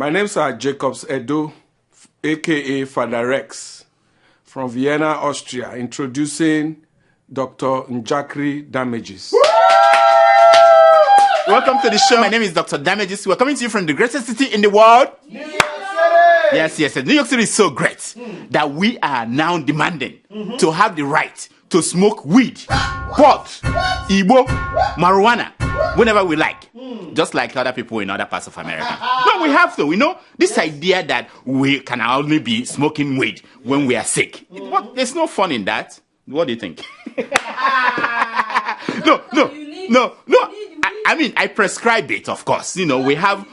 My name's Jacobs Edo, aka Father Rex, from Vienna, Austria, introducing Dr. Njakri Damages. Welcome to the show. My name is Dr. Damages. We're coming to you from the greatest city in the world. New York City! Yes. New York City is so great that we are now demanding to have the right to smoke weed, pot, Igbo, marijuana, whenever we like. Just like other people in other parts of America. No, we have to. You know, this idea that we can only be smoking weed when we are sick. There's no fun in that. What do you think? No. I mean, I prescribe it, of course. You know, we have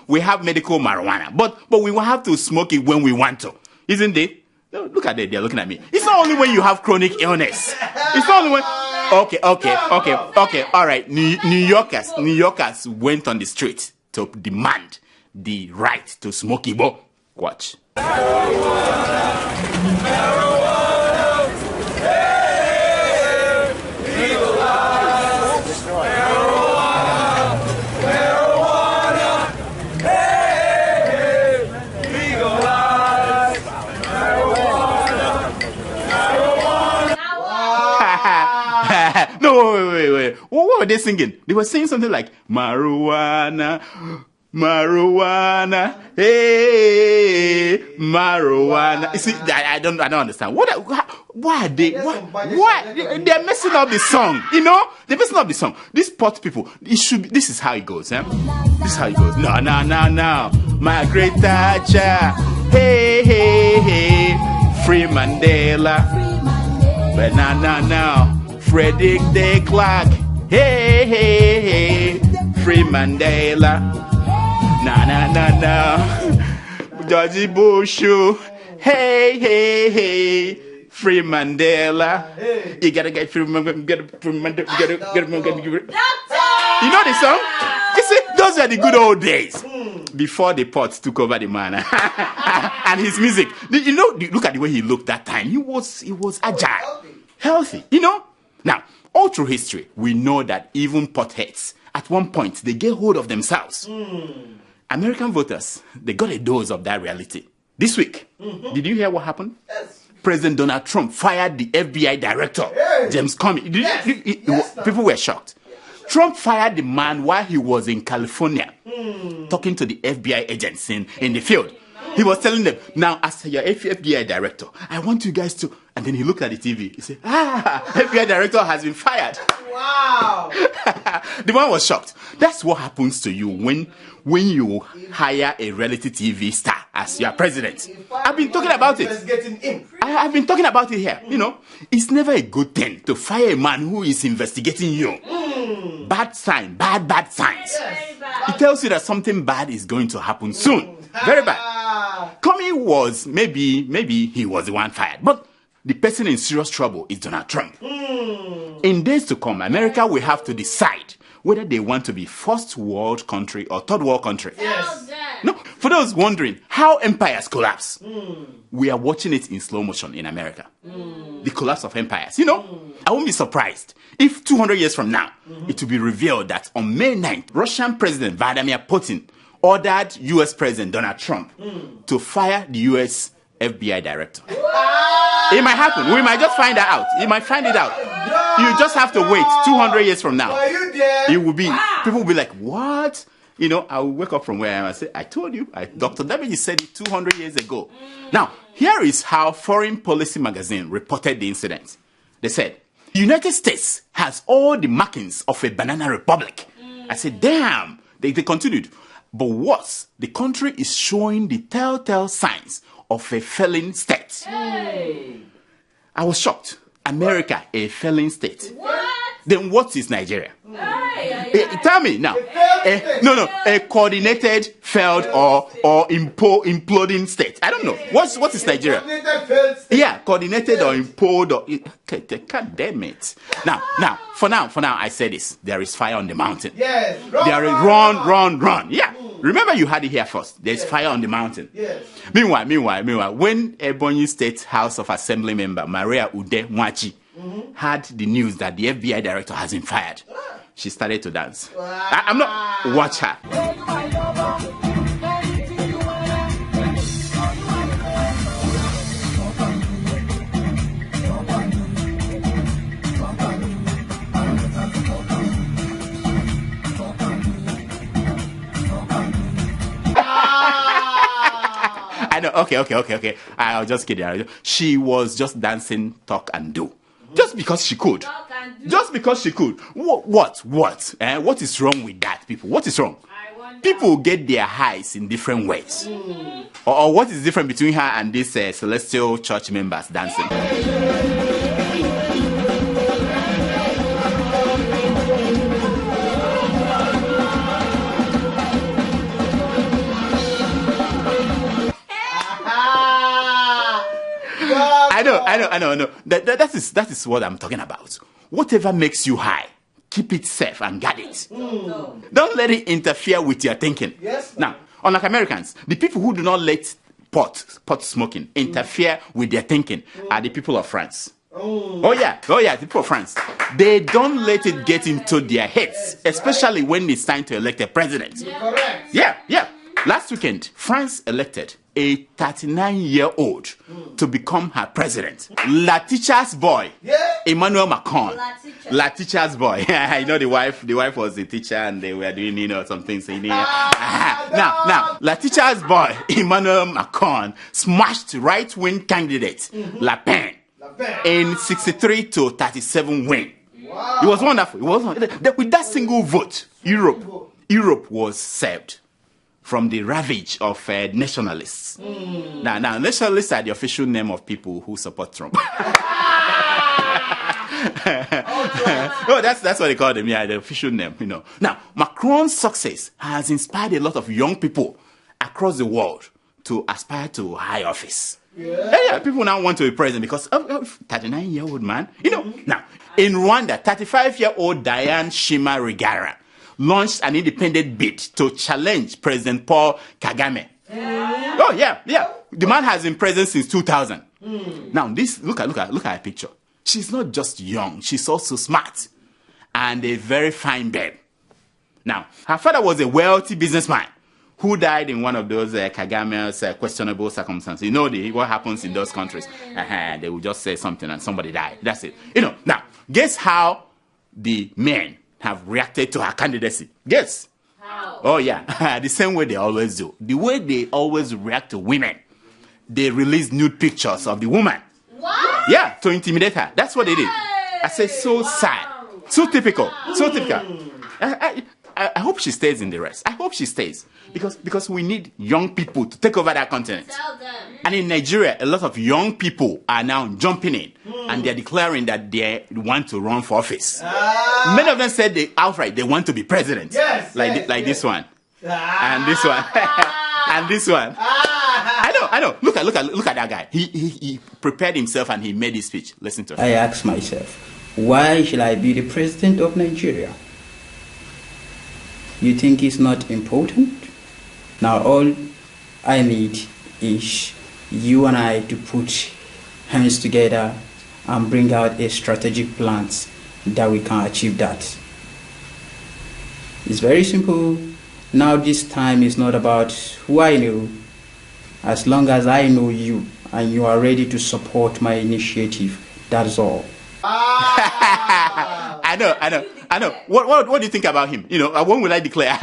medical marijuana, but we will have to smoke it when we want to, isn't it? No, look at it. They're looking at me. It's not only when you have chronic illness. It's not only when. Okay. All right. New Yorkers went on the street to demand the right to smoke Igbo. Watch. No, wait. What were they singing? They were saying something like marijuana, hey, marijuana. You see, I don't understand. Why are they? Why they're messing up the song? You know, they're messing up the song. These pot people, this is how it goes, eh? This is how it goes. No. Margaret Thatcher, hey, free Mandela, but now. Frederick de Klerk, hey, free Mandela, no. George Bush, hey, free Mandela. You gotta get free Mandela, You know the song? You see, those are the good old days before the pots took over the man and his music. You know, look at the way he looked that time. He was agile, healthy. You know. Now, all through history, we know that even potheads, at one point, they get hold of themselves. American voters, they got a dose of that reality. This week, did you hear what happened? Yes. President Donald Trump fired the FBI director, James Comey. People were shocked. Trump fired the man while he was in California, talking to the FBI agents in the field. He was telling them, now, as your FBI director, I want you guys to... And then he looked at the TV. He said, FBI director has been fired. Wow. The man was shocked. That's what happens to you when you hire a reality TV star as your president. I've been talking about it. I've been talking about it here. You know, it's never a good thing to fire a man who is investigating you. Bad sign, bad signs. It tells you that something bad is going to happen soon. Very bad. Comey was, maybe he was the one fired. But the person in serious trouble is Donald Trump. In days to come, America will have to decide whether they want to be first world country or third world country. Yes. No, for those wondering how empires collapse, we are watching it in slow motion in America. The collapse of empires. You know, I won't be surprised if 200 years from now, it will be revealed that on May 9th, Russian President Vladimir Putin ordered U.S. President Donald Trump to fire the U.S. FBI director. It might happen. We might just find that out. You might find it out. You just have to wait 200 years from now. Are you there? It will be, people will be like, what? You know, I will wake up from where I am and say, I told you. Dr. Damages said it 200 years ago. Now, here is how Foreign Policy magazine reported the incident. They said, the United States has all the markings of a banana republic. I said, damn. They continued. But worse, the country is showing the telltale signs of a failing state. Hey. I was shocked. America, a failing state. What? Then what is Nigeria? Tell me now. A coordinated, failed, or imploding state. I don't know. What is Nigeria? Yeah, coordinated or imploded. God damn it. Now, for now, I say this. There is fire on the mountain. Yes. There is run. Yeah. Remember you had it here first. There's fire on the mountain. Yes. Meanwhile, when Ebonyi State House of Assembly member Maria Ude Nwachi had the news that the FBI director has been fired, she started to dance. Wow. I'm not... Watch her. Okay. I'll just kidding. She was just dancing, talk and do. Just because she could. Just because she could. What? What is wrong with that, people? What is wrong? People get their highs in different ways. Or what is different between her and these celestial church members dancing? I know. That is what I'm talking about. Whatever makes you high, keep it safe and guard it. Don't let it interfere with your thinking. Yes. Now, unlike Americans, the people who do not let pot smoking interfere with their thinking are the people of France. Oh yeah, the people of France. They don't let it get into their heads, especially when it's time to elect a president. Correct. Yeah. Last weekend, France elected a 39-year-old to become her president. La teacher's boy, Emmanuel Macron. La teacher's boy. I know the wife was a teacher and they were doing, some things. Now, La teacher's boy, Emmanuel Macron, smashed right-wing candidate Le Pen in 63 to 37 win. Wow. It was wonderful. With that single vote, Europe was saved from the ravage of nationalists. Now, nationalists are the official name of people who support Trump. Oh, that's what they call them. Yeah, the official name. Now, Macron's success has inspired a lot of young people across the world to aspire to high office. Yeah, people now want to be president because of 39-year-old man. Now in Rwanda, 35-year-old Diane Shima Rwigara launched an independent bid to challenge President Paul Kagame. Oh yeah. The man has been president since 2000. Now look at her picture. She's not just young; she's also smart and a very fine babe. Now her father was a wealthy businessman who died in one of those Kagame's questionable circumstances. What happens in those countries? They will just say something and somebody died. That's it. Now guess how the men have reacted to her candidacy. Guess. How? Oh yeah, the same way they always do. The way they always react to women. They release nude pictures of the woman. What? Yeah, to intimidate her. That's what they did. I say so sad. So typical. So typical. I hope she stays in the race. I hope she stays. Because we need young people to take over that continent. Tell them. And in Nigeria, a lot of young people are now jumping in and they're declaring that they want to run for office. Many of them said they want to be president. Yes, this one. And this one. And this one. I know. Look at that guy. He prepared himself and he made his speech. Listen to it. I ask myself, why should I be the president of Nigeria? You think it's not important? Now all I need is you and I to put hands together and bring out a strategic plan that we can achieve that. It's very simple. Now this time is not about who I know. As long as I know you and you are ready to support my initiative, that's all. I know. What do you think about him? When will I declare?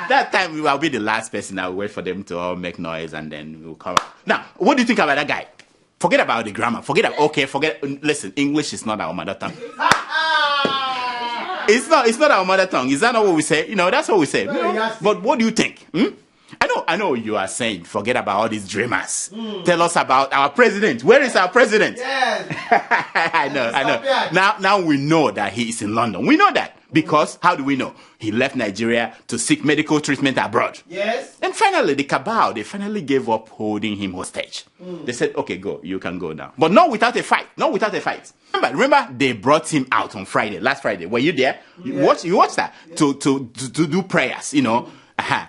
That time I'll be the last person. I'll wait for them to all make noise and then we'll come. Now, what do you think about that guy? Forget about the grammar. Listen, English is not our mother tongue. It's not our mother tongue. Is that not what we say? That's what we say. But what do you think? I know you are saying, forget about all these dreamers. Tell us about our president. Where is our president? Yes. I know. Now we know that he is in London. We know that. Because, how do we know? He left Nigeria to seek medical treatment abroad. Yes. And finally, the cabal, they finally gave up holding him hostage. They said, okay, go. You can go now. But not without a fight. Remember, they brought him out on Friday, last Friday. Were you there? Yes. You watched that? To do prayers,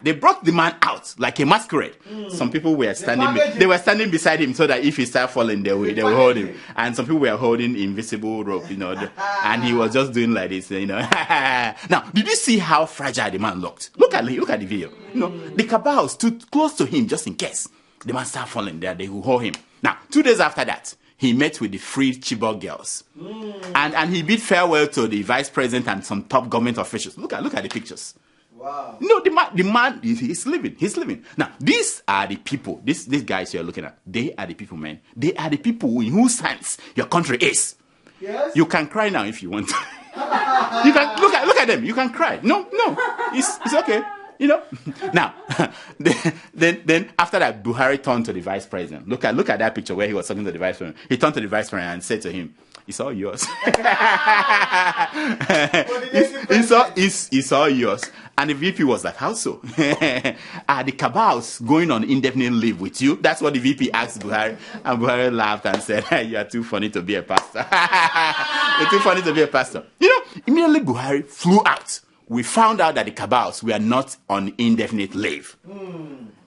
They brought the man out like a masquerade. Some people were standing beside him so that if he started falling, they will hold him. And some people were holding invisible rope, and he was just doing like this, Now, did you see how fragile the man looked? Look at the video. The cabal stood close to him just in case the man started falling there. They will hold him. Now, 2 days after that, he met with the freed Chibok girls. And he bid farewell to the vice president and some top government officials. Look at the pictures. Wow. No, the man he's living. He's living. Now, these are the people. These guys you're looking at. They are the people, man. They are the people in whose hands your country is. Yes. You can cry now if you want. You can look at them. You can cry. No, it's okay. You know. Now, then after that, Buhari turned to the vice president. Look at that picture where he was talking to the vice president. He turned to the vice president and said to him, "It's all yours." It's all yours. And the VP was like, "How so?" Are the cabals going on indefinite leave with you? That's what the VP asked Buhari. And Buhari laughed and said, "You are too funny to be a pastor." You're too funny to be a pastor. You know, immediately Buhari flew out. We found out that the cabals were not on indefinite leave.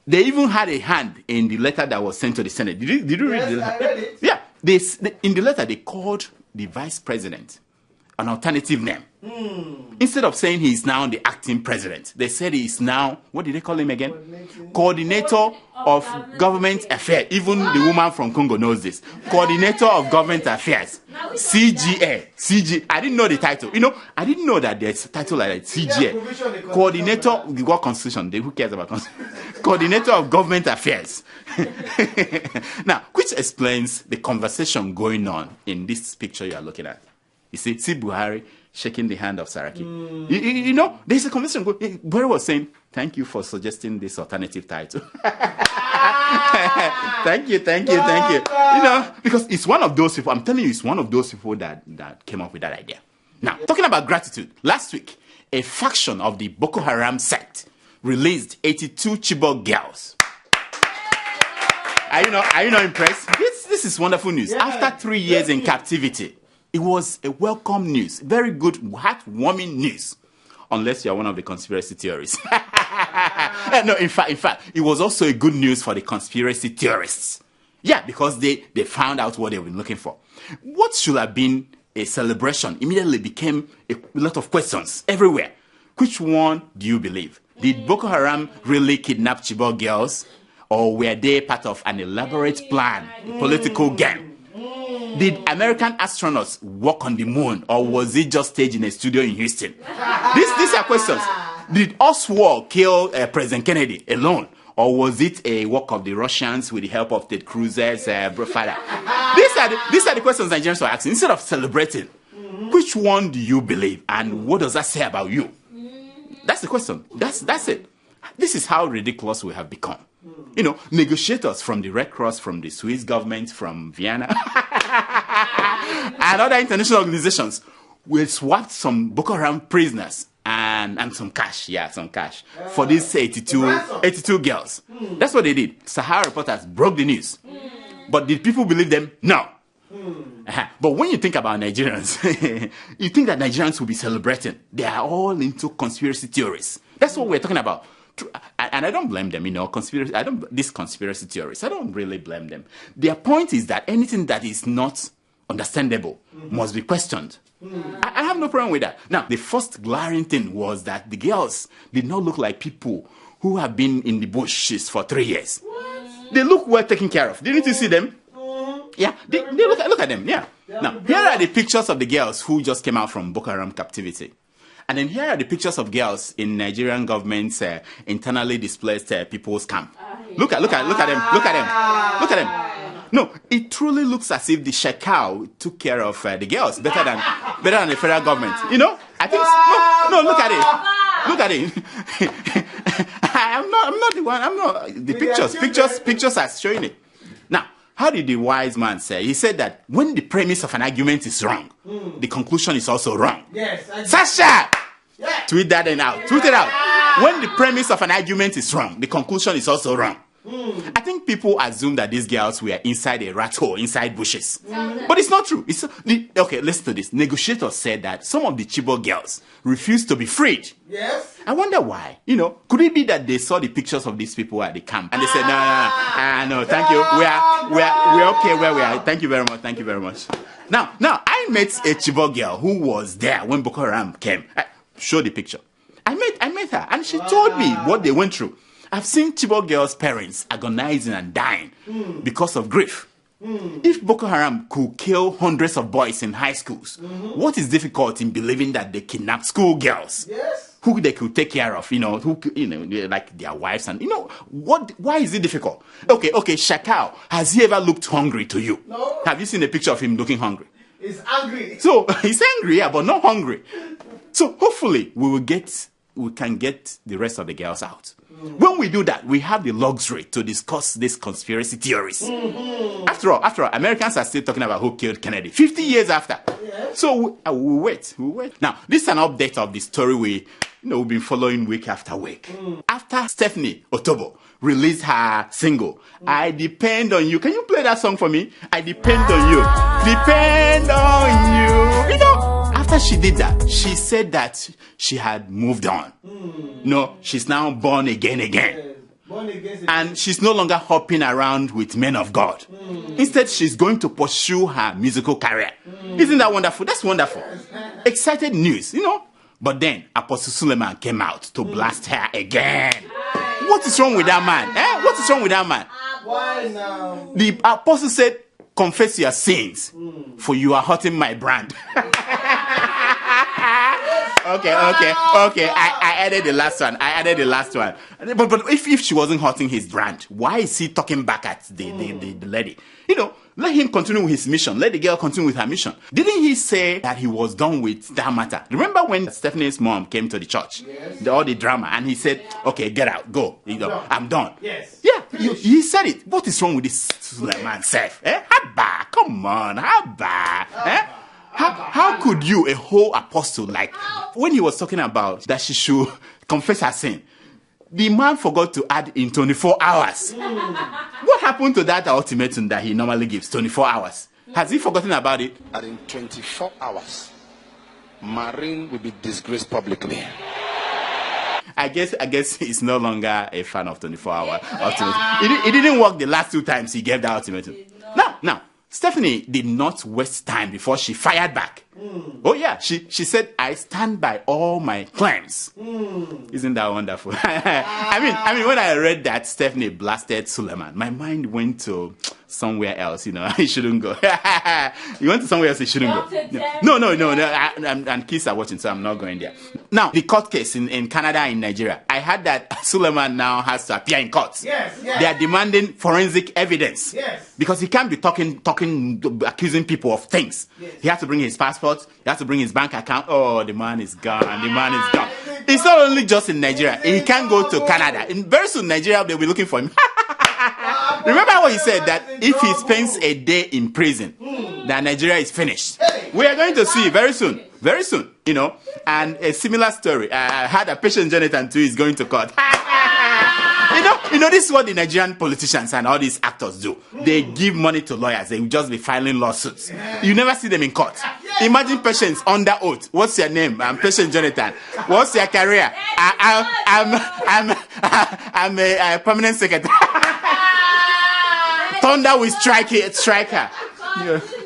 They even had a hand in the letter that was sent to the Senate. Did you read the letter? I read it. Yeah. In the letter, they called the vice president an alternative name. Instead of saying he is now the acting president, they said he is now, what did they call him again? Coordinator of Government Affairs. Even the woman from Congo knows this. Coordinator of Government Affairs. CGA. I didn't know the title. You know, I didn't know that there's a title like that. CGA. Coordinator, what constitution? Who cares about constitution? Coordinator of Government Affairs. Now, which explains the conversation going on in this picture you are looking at. You see Buhari shaking the hand of Saraki. You know, there's a conversation going. Buhari was saying, "Thank you for suggesting this alternative title." Thank you. You know, because it's one of those people, I'm telling you, it's one of those people that came up with that idea. Now, talking about gratitude, last week, a faction of the Boko Haram sect released 82 Chibok girls. Are you not impressed? This is wonderful news. Yeah, After 3 years in captivity, it was a welcome news. Very good, heartwarming news. Unless you're one of the conspiracy theorists. No, in fact, it was also a good news for the conspiracy theorists. Yeah, because they found out what they were looking for. What should have been a celebration immediately became a lot of questions everywhere. Which one do you believe? Did Boko Haram really kidnap Chibok girls? Or were they part of an elaborate plan, a political game? Did American astronauts walk on the moon, or was it just staged in a studio in Houston? These are questions. Did Oswald kill President Kennedy alone, or was it a work of the Russians with the help of Ted Cruz's father? These are the questions Nigerians are asking. Instead of celebrating, which one do you believe, and what does that say about you? That's the question. That's it. This is how ridiculous we have become. You know, negotiators from the Red Cross, from the Swiss government, from Vienna, and other international organizations will swap some Boko Haram prisoners and some cash. Yeah, some cash for these 82 girls. That's what they did. Sahara reporters broke the news. But did people believe them? No. But when you think about Nigerians, you think that Nigerians will be celebrating. They are all into conspiracy theories. That's what we're talking about. And I don't blame them, you know, these conspiracy theorists, I don't really blame them. Their point is that anything that is not understandable must be questioned. I have no problem with that. Now, the first glaring thing was that the girls did not look like people who have been in the bushes for 3 years. They look well taken care of. Didn't you see them? Yeah, they look at them, yeah. Now, here are the pictures of the girls who just came out from Boko Haram captivity. And then here are the pictures of girls in Nigerian government's internally displaced people's camp. Look at them. No, it truly looks as if the Shekau took care of the girls better than the federal government. You know, I think no. Look at it. I'm not the one. I'm not the pictures are showing it. Now, how did the wise man say? He said that when the premise of an argument is wrong, the conclusion is also wrong. Yes. Sasha! Yeah. Tweet that and out. Tweet it out. When the premise of an argument is wrong, the conclusion is also wrong. I think people assume that these girls were inside a rat hole, inside bushes. But it's not true. Okay, listen to this. Negotiators said that some of the Chibok girls refused to be freed. Yes. I wonder why. You know, could it be that they saw the pictures of these people at the camp and they said, no, thank you. We're okay where we are. Thank you very much. Now, I met a Chibok girl who was there when Boko Haram came. Show the picture. I met her, and she told me what they went through. I've seen Chibok girls' parents agonizing and dying because of grief. If Boko Haram could kill hundreds of boys in high schools, what is difficult in believing that they kidnapped school girls? Yes. who they could take care of, like their wives and, why is it difficult? Okay, Shakao, has he ever looked hungry to you? No. Have you seen a picture of him looking hungry? He's angry. So, he's angry, yeah, but not hungry. So, hopefully, we can get the rest of the girls out. When we do that, we have the luxury to discuss these conspiracy theories. After all, Americans are still talking about who killed Kennedy 50 years after. Yeah. So we'll wait. Now, this is an update of the story we've been following week after week. After Stephanie Otobo released her single, I Depend on You. Can you play that song for me? I Depend on You. Depend on You. After she did that, she said that she had moved on. No, she's now born again. Born again. And she's no longer hopping around with men of God. Instead, she's going to pursue her musical career. Isn't that wonderful? That's wonderful. Excited news, But then, Apostle Suleiman came out to blast her again. What is wrong with that man? What is wrong with that man? Why now? The apostle said, confess your sins, for you are hurting my brand. Okay. I added the last one. But if she wasn't hurting his brand, why is he talking back at the lady? Let him continue with his mission. Let the girl continue with her mission. Didn't he say that he was done with that matter? Remember when Stephanie's mom came to the church? Yes. All the drama. And he said, okay, get out, go. I'm done. Yes. Yeah, he said it. What is wrong with this Suleiman self? Habba, come on, habba. How could you, a whole apostle, like, when he was talking about that she should confess her sin, the man forgot to add in 24 hours. What happened to that ultimatum that he normally gives, 24 hours? Has he forgotten about it? And in 24 hours, Marine will be disgraced publicly. I guess he's no longer a fan of 24-hour ultimatum. It didn't work the last two times he gave that ultimatum. Now, Stephanie did not waste time before she fired back. Oh yeah, she said, I stand by all my claims. Isn't that wonderful? I mean, when I read that Stephanie blasted Suleiman, my mind went to somewhere else. He shouldn't go. He went to somewhere else. He shouldn't go. No. And kids are watching, so I'm not going there. Now, the court case in Canada and Nigeria, I heard that Suleiman now has to appear in court. Yes. They are demanding forensic evidence. Yes. Because he can't be talking, accusing people of things. Yes. He has to bring his passport. He has to bring his bank account. Oh, the man is gone. It's not only just in Nigeria. He can't go to Canada. Very soon, Nigeria, they'll be looking for him. Remember what he said, that if he spends a day in prison, that Nigeria is finished. We are going to see very soon, and a similar story. I heard that Patient Jonathan too is going to court. This is what the Nigerian politicians and all these actors do. They give money to lawyers. They will just be filing lawsuits. You never see them in court. Imagine Patience under oath. What's your name? I'm Patient Jonathan. What's your career? I'm a permanent secretary. Thunder will strike her.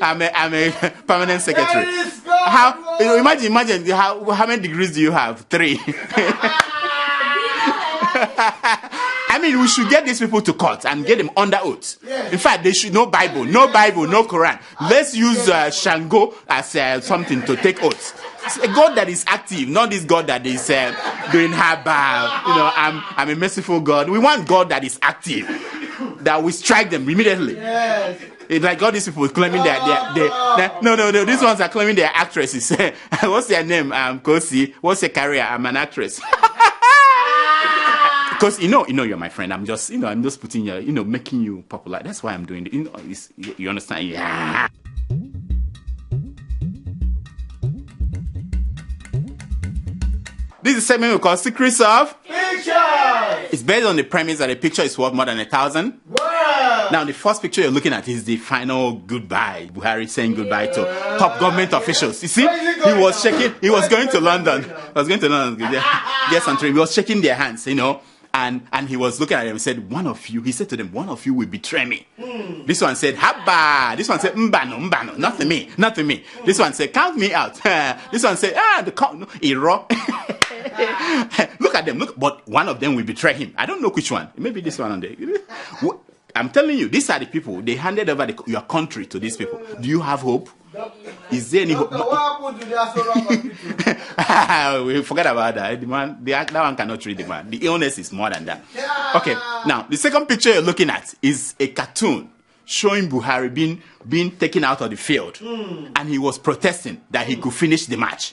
I'm a permanent secretary. How? Imagine how many degrees do you have? 3. I mean, we should get these people to court and get them under oath. In fact, they should no Bible, no Quran. Let's use Shango as something to take oaths. It's a God that is active, not this God that is doing habba. I'm a merciful God. We want God that is active, that will strike them immediately. Yes. It's like all these people claiming no. These ones are claiming they're actresses. What's their name? Kosi. What's your career? I'm an actress. Because you're my friend. I'm just putting you, making you popular. That's why I'm doing it. You understand? Yeah. This is a segment we call Secrets of Pictures. It's based on the premise that a picture is worth more than 1,000. Wow. Now, the first picture you're looking at is the final goodbye. Buhari saying goodbye to top government officials. You see, he was going to London. Yes, on train. He was shaking their hands, and he was looking at them and said, he said to them, one of you will betray me. This one said, Habba. This one said, Mbano, not to me. This one said, count me out. This one said, the count, Iro. Look at them, but one of them will betray him. I don't know which one. Maybe this one on there. I'm telling you, these are the people. They handed over your country to these people. Do you have hope? Is there any Doctor, hope? what happened to the Asura hospital? We forget about that. The man, that one cannot treat the man. The illness is more than that. Okay, now the second picture you're looking at is a cartoon showing Buhari being taken out of the field, and he was protesting that he could finish the match.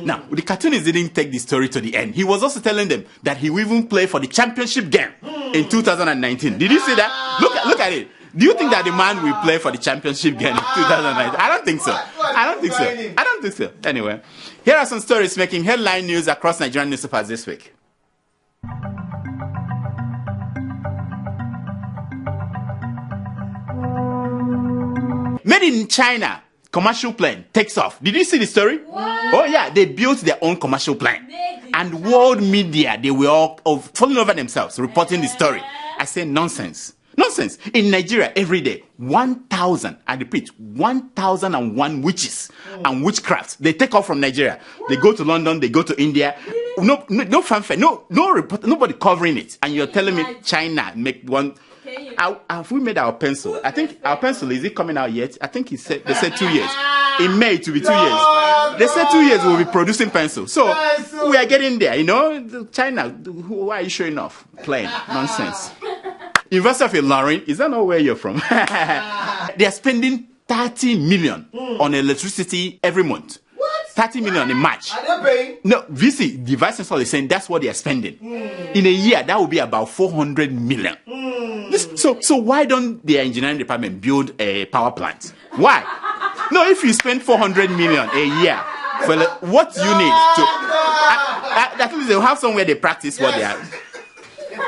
Now, the cartoonist didn't take the story to the end. He was also telling them that he will even play for the championship game in 2019. Did you see that? Look at it. Do you think that the man will play for the championship game in 2019? I don't think so. I don't think so. Anyway, here are some stories making headline news across Nigerian newspapers this week. Made in China, commercial plane takes off. Did you see the story? What? Oh yeah, they built their own commercial plane. And world media, they were all falling over themselves, reporting the story. I say nonsense. Nonsense. In Nigeria, every day, 1,000, I repeat, 1,001 witches and witchcraft. They take off from Nigeria. They go to London, they go to India. No fanfare, no report, nobody covering it. And you're telling me China make one. Have we made our pencil? I think our pencil, is it coming out yet? I think they said 2 years. In May, it will be 2 years. They said 2 years we'll be producing pencil. So we are getting there, you know. China, why are you showing off? Plain nonsense. University of Ilorin, is that not where you're from? They are spending 30 million on electricity every month. What? 30 million in March. Are they paying? No, VC, the Vice Chancellor is saying that's what they are spending. In a year, that will be about 400 million. So why don't the engineering department build a power plant? Why? No, if you spend 400 million a year, for what you need to... At least they'll have somewhere they practice what they are.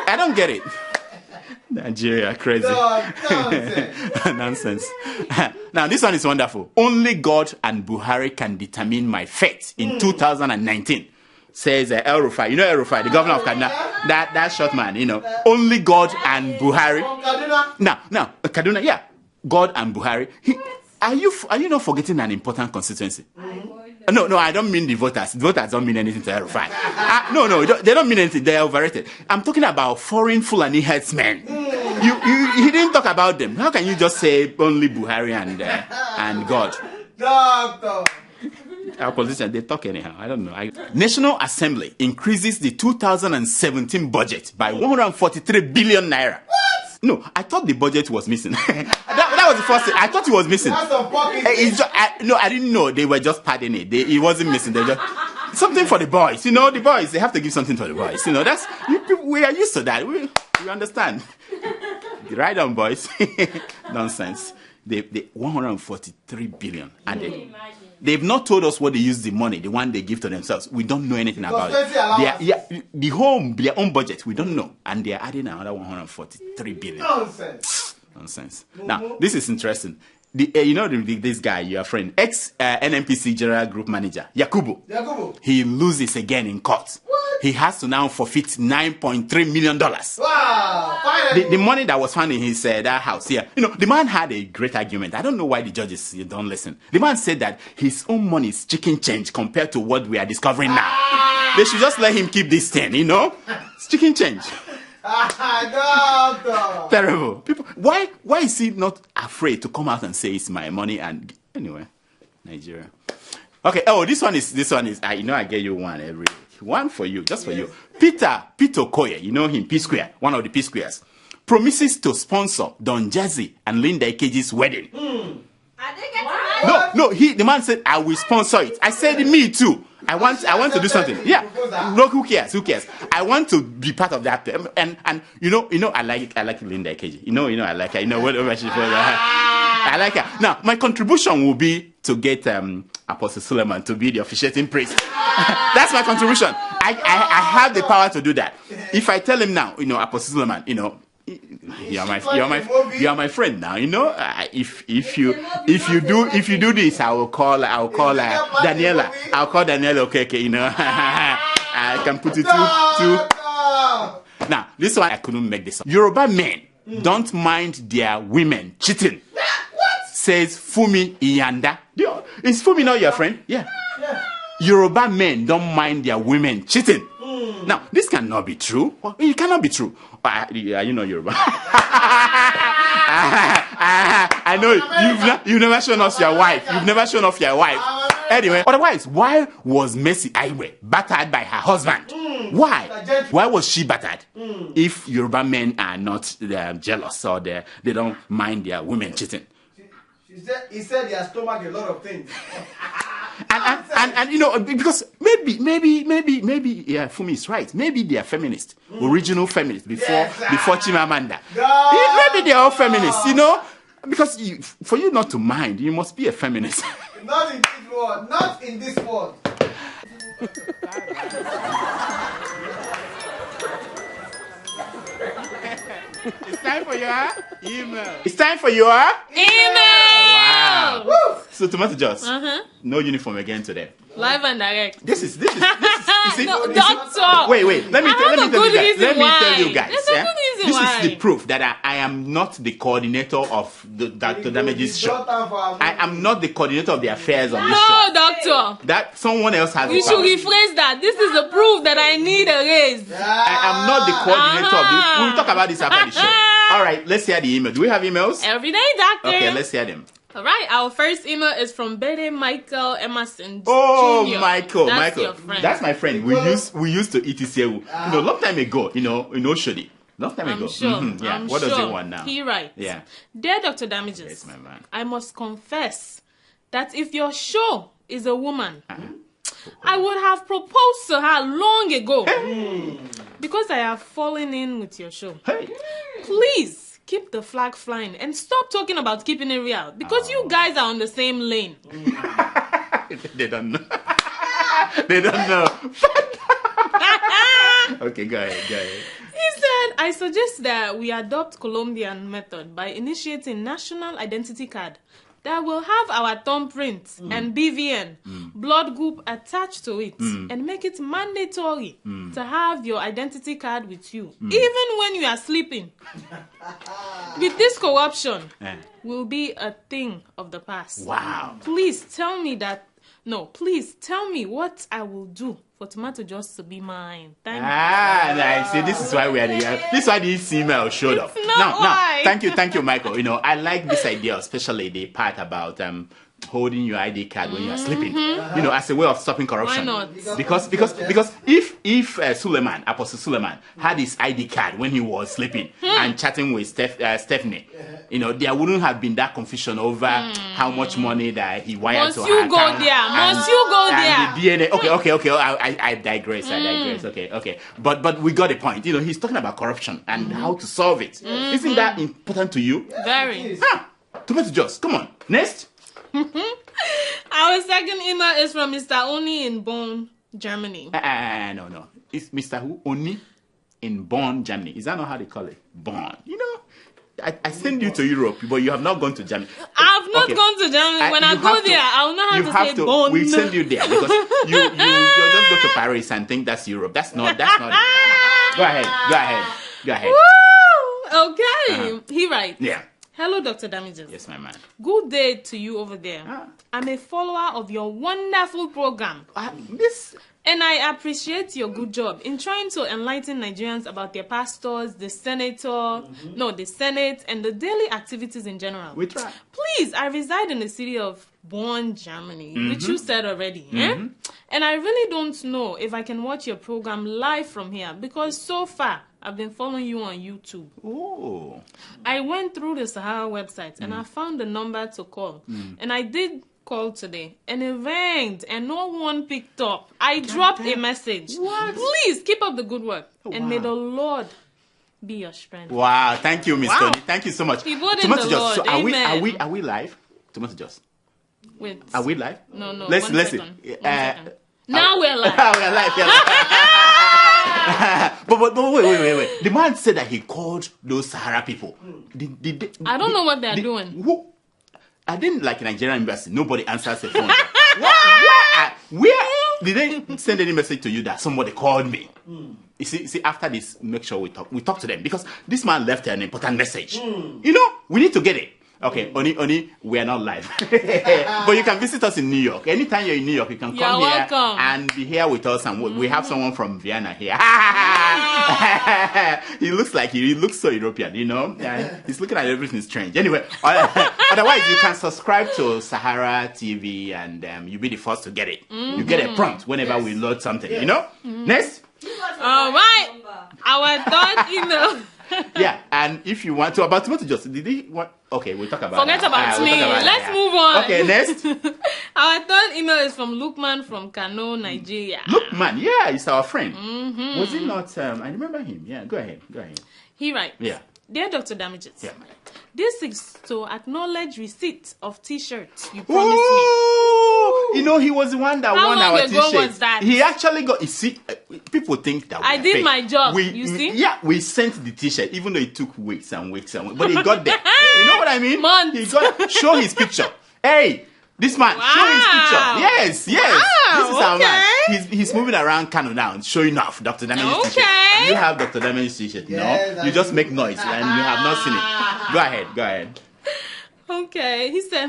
I don't get it. Nigeria, crazy. Nonsense. Now, this one is wonderful. Only God and Buhari can determine my fate in 2019, says El Rufai. You know El Rufai, the governor of Kaduna? That short man, you know. Only God and Buhari. Now, Kaduna, yeah. God and Buhari. Are you not forgetting an important constituency? No, I don't mean the voters. The voters don't mean anything to El Rufai. No, they don't mean anything. They are overrated. I'm talking about foreign Fulani herdsmen. He didn't talk about them. How can you just say only Buhari and God? Doctor. Our politicians, they talk anyhow. I don't know. National Assembly increases the 2017 budget by 143 billion naira. What? No, I thought the budget was missing. that was the first thing. I thought it was missing. I didn't know. They were just padding it. It wasn't missing. They just something for the boys. You know, the boys, they have to give something for the boys. You know, we are used to that. We understand. Right on, boys. Nonsense. They 143 billion added. They've not told us what they use the money, the one they give to themselves. We don't know anything about it. Their own budget, we don't know. And they are adding another 143 billion. Nonsense. Now, this is interesting. This guy, your friend, ex-NNPC General Group Manager, Yakubu. He loses again in court. What? He has to now forfeit $9.3 million. Wow! The money that was found in his that house here. You know, the man had a great argument. I don't know why the judges don't listen. The man said that his own money is chicken change compared to what we are discovering now. They should just let him keep this thing, you know? It's chicken change. Terrible. People, why is he not afraid to come out and say it's my money? And anyway, Nigeria. Okay. Oh, this one is. I get you one every week. One for you, just for you. Peter Okoye, you know him, P Square, one of the P Squares, promises to sponsor Don Jazzy and Linda Ikeji's wedding. Are they getting married? No. The man said I will sponsor it. I said me too. I want to do something. Yeah. Look, who cares? I want to be part of that. And you know, I like Linda Ikeji. You know, I like her. You know, whatever she's for. I like her. Now, my contribution will be to get Apostle Suleiman to be the officiating priest. That's my contribution. I have the power to do that. If I tell him now, you know, Apostle Suleiman, you know, you're my friend now. You know, if you do this, I will call Daniela. I'll call Daniela. Okay. You know, I can put it to. Now, this one I couldn't make this up. Yoruba men don't mind their women cheating. Says Fumi Iyanda. Is Fumi not your friend? Yeah. Yoruba men don't mind their women cheating. Now, this cannot be true. It cannot be true. You know Yoruba. I know you've never shown us your wife. You've never shown off your wife. Anyway, otherwise, why was Mercy Aigbe battered by her husband? Why? Why was she battered? If Yoruba men are not jealous or they don't mind their women cheating. He said he has stomach a lot of things. And you know, because maybe yeah, Fumi is right. Maybe they are feminists, original feminists before Chimamanda. Maybe they are all feminists, you know, because for you not to mind, you must be a feminist. Not in this world. Not in this world. It's time for your email. It's time for your Email. Wow. So Tomato Juice, no uniform again today. Live and direct. This is you see, No, doctor. Wait. Let me tell you guys. There's a good reason why. This is the proof that I am not the coordinator of the Dr. Damage's show. I am not the coordinator of the affairs of this show. No, doctor. That someone else has. You should rephrase that. This is the proof that I need a raise. I am not the coordinator of this. We'll talk about this after the show. All right, let's hear the email. Do we have emails? Every day, doctor. Okay, let's hear them. All right, our first email is from Bede Michael Emerson. Oh, Jr. Michael. Your friend. That's my friend. We used to eat Isewu. long time ago, in Oshodi. Long time ago. Sure. Yeah. I'm what sure. does he want now? He writes. Yeah. Dear Dr. Damages, Yes, my man. I must confess that if your show is a woman, I would have proposed to her long ago. Because I have fallen in with your show. Hey. Please keep the flag flying and stop talking about keeping it real. Because you guys are on the same lane. They don't know. They don't know. Okay, go ahead. He said, I suggest that we adopt Colombian method by initiating national identity card that will have our thumbprint and BVN, blood group attached to it, and make it mandatory to have your identity card with you, even when you are sleeping. With this corruption, will be a thing of the past. Wow. Please tell me what I will do for Tomato Juice to be mine. Thank you. Nice. See, this is why we are here. This is why this email showed up. not why. Thank you, Michael. You know, I like this idea, especially the part about holding your ID card when you are sleeping. You know, as a way of stopping corruption. Why not? Because if Apostle Suleiman had his ID card when he was sleeping and chatting with Stephanie, you know, there wouldn't have been that confusion over how much money that he wired to her account. Must you go there? And the DNA. Okay. I digress. Okay. But we got a point. You know, he's talking about corruption and how to solve it. Isn't that important to you? Very. Tomato Juice. Come on. Next. Our second email is from Mr. Oni in Bonn, Germany. No. It's Mr. Who? Oni in Bonn, Germany. Is that not how they call it? Bonn. You know, I send you to Europe, but you have not gone to Germany. I've not gone to Germany. When I go there, I'll know how to say Bonn. We send you there because you just go to Paris and think that's Europe. That's not it. Go ahead. Woo! Okay. He writes. Yeah. Hello, Dr. Damages. Yes, my man. Good day to you over there. I'm a follower of your wonderful program. And I appreciate your good job in trying to enlighten Nigerians about their pastors, the Senate, and the daily activities in general. We try. Please, I reside in the city of Bonn, Germany, which you said already. And I really don't know if I can watch your program live from here because so far, I've been following you on YouTube. Oh. I went through the Sahara website and I found the number to call. And I did call today and it rang and no one picked up. I dropped a message. What? Please keep up the good work and may the Lord be your strength. Wow, thank you, Miss Tony. Thank you so much. He voted in the Lord. So are Amen. we live? Tomato Juice. Wait. Are we live? No. Let's One second. Now we're live. We're live. But wait. The man said that he called those Sahara people. I don't know what they're doing. I didn't like Nigerian embassy. Nobody answers the phone. Where did they send any message to you that somebody called me? You see, after this, make sure we talk to them because this man left an important message. You know, we need to get it. Okay, Oni, we are not live. But you can visit us in New York. Anytime you're in New York, you can come here welcome. and be here with us. And we have someone from Vienna here. He looks so European, you know. He's looking at everything strange. Anyway, otherwise you can subscribe to Sahara TV and you'll be the first to get it. You get a prompt whenever we load something, you know. Next. All right. Our third email. Yeah, and if you want to about tomato juice, did he what? Okay, we'll talk about Forget that. about me. Let's that. move on. Okay, next. Our third email is from Lukman from Kano, Nigeria. Lukman, yeah, he's our friend. Was it not? I remember him. Yeah, go ahead. He writes, Yeah. Dear Dr. Damages, Yeah. this is to acknowledge receipt of T-shirts you promised me. Ooh, you know, he was the one that How won long our ago T-shirt. was that? He actually got. You see, people think that I we are did fake. my job, you see? Yeah, we sent the T-shirt, even though it took weeks and weeks and weeks, but he got there. You know what I mean? Months. He got. Show his picture. Hey. This man, show his picture. Yes. Wow, This is our man. okay. He's moving around Kano now, showing off Dr. Damage's T-shirt. Okay. You have Dr. Damage's T-shirt, Yes, no? You just make noise and you have not seen it. Go ahead. Okay, he said,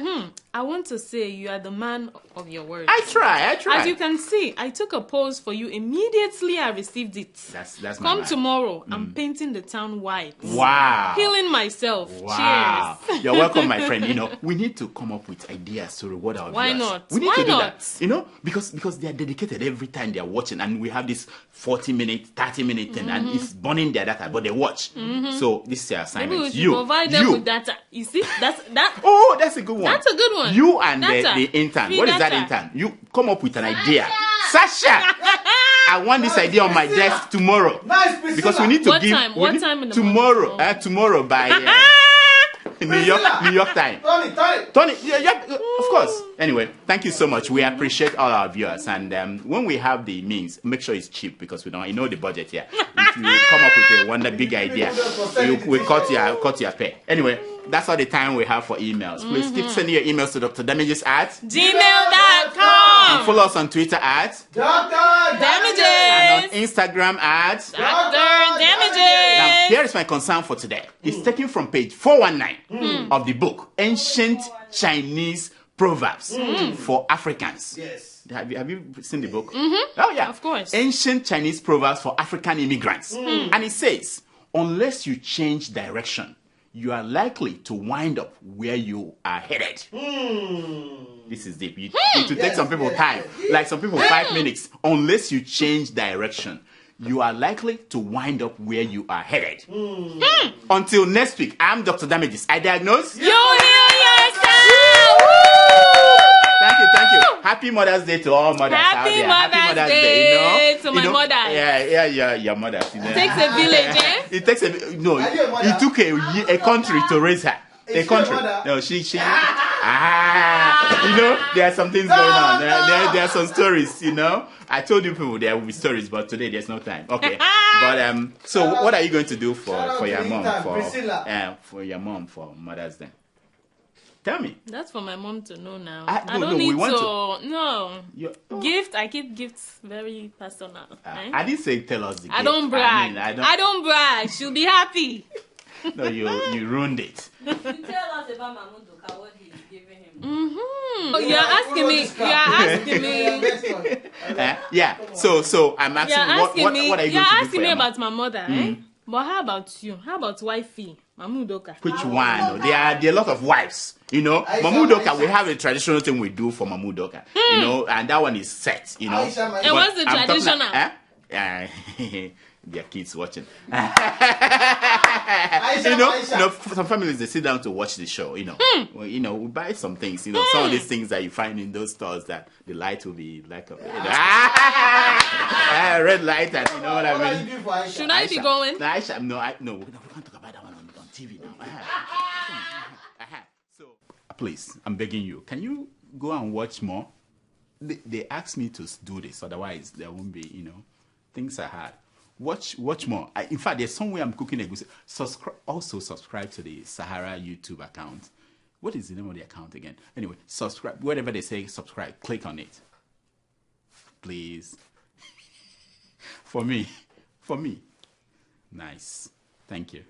I want to say you are the man of your words. I try. As you can see, I took a pose for you immediately I received it. That's my Come man. tomorrow, I'm painting the town white. Wow. Healing myself. Wow. Cheers. You're welcome, my friend. You know, we need to come up with ideas to reward our Why viewers. not? We need Why to do not? that. You know, because they are dedicated every time they are watching, and we have this 40-minute, 30-minute thing, and it's burning their data, but they watch. So this is your assignment. Maybe we should provide them with data. You see, that. Oh, that's a good one. That's a good one. You and Data. the intern. Free What is that data. intern? You come up with an idea. Sasha! I want this idea on my desk tomorrow. Nice, Priscilla. Because we need to What give time? What time in the tomorrow. morning? Tomorrow by New York time. Tony. Yeah, of course. Anyway, thank you so much. We appreciate all our viewers, and when we have the means, make sure it's cheap because we don't. You know the budget here. If you come up with a big idea, we cut your pay. Anyway, that's all the time we have for emails. Please keep sending your emails to Dr. Damages at gmail.com. and follow us on Twitter at Dr. Damages. and on Instagram at. Dr. Damages. Now, here is my concern for today. It's taken from page 419 of the book, Ancient Chinese Proverbs for Africans. Yes. Have you seen the book? Oh, yeah. Of course. Ancient Chinese Proverbs for African Immigrants. And it says, unless you change direction, you are likely to wind up where you are headed. This is deep. It will take some people time. Like some people 5 minutes. Unless you change direction, you are likely to wind up where you are headed. Until next week, I'm Dr. Damages. I diagnose. You heal yourself. Thank you. Happy Mother's Day to all mothers out there. Happy Mother's Day to my mother. Yeah, your mothers. You know? It takes a village, eh? It takes no. Are you a mother? It took a country to raise her. Is A she country. a mother? No, she. You know, there are some things going on. There are some stories. You know, I told you people there will be stories, but today there's no time. Okay. But so what are you going to do for your mom for your mom for Mother's Day? Tell me. That's for my mom to know now. No, I don't we need want to. No. Gift. I keep gifts very personal. I didn't say tell us the gift. I don't brag. I don't brag. She'll be happy. No, you ruined it. You tell us about Mamunduka, what he's giving him. You're asking me. Yeah. So I'm asking, what are you going to do? You're asking me your mom? about my mother, eh? But how about you? How about wifey, Mamudoka? Which one? There are a lot of wives. You know, Mamudoka, we have a traditional thing we do for Mamudoka. You know, and that one is set, you know. And what's the traditional? Their kids watching. Aisha. Some families they sit down to watch the show. You know, well, we buy some things. You know, some of these things that you find in those stores that the light will be like a red light, and you know what I mean. Should I be going? No, Aisha, no, we can't talk about that one on TV now. So, please, I'm begging you. Can you go and watch more? They asked me to do this, otherwise there won't be. Things are hard. Watch more. In fact, there's somewhere I'm cooking a goose. Subscribe to the Sahara YouTube account. What is the name of the account again? Anyway, subscribe. Whatever they say, subscribe. Click on it. Please. For me. Nice. Thank you.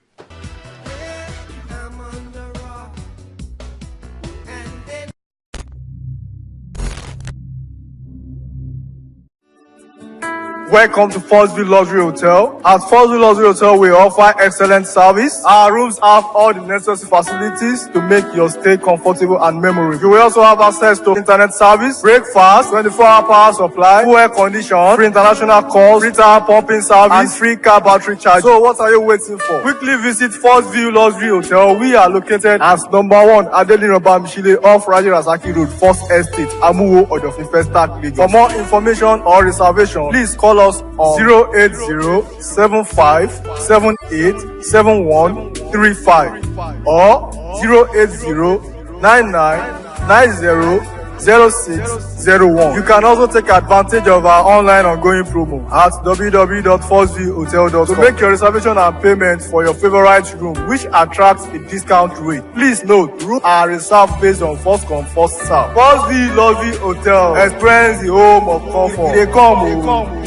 Welcome to First View Luxury Hotel. At First View Luxury Hotel, we offer excellent service. Our rooms have all the necessary facilities to make your stay comfortable and memorable. You will also have access to internet service, breakfast, 24-hour power supply, full air condition, free international calls, free tire pumping service, and free car battery charge. So what are you waiting for? Quickly visit First View Luxury Hotel. We are located at #1 Adeola off Raji Rasaki Road, First Estate, Amuwo, Odofin, Stark, Lagos. For more information or reservation, please call us on 080-7578-7135 or 080-9990-0601. You can also take advantage of our online ongoing promo at www.firstviewhotel.com to make your reservation and payment for your favorite room, which attracts a discount rate. Please note, rooms are reserved based on first come, first serve. First View Luxury Hotel. Experience the home of comfort. They come.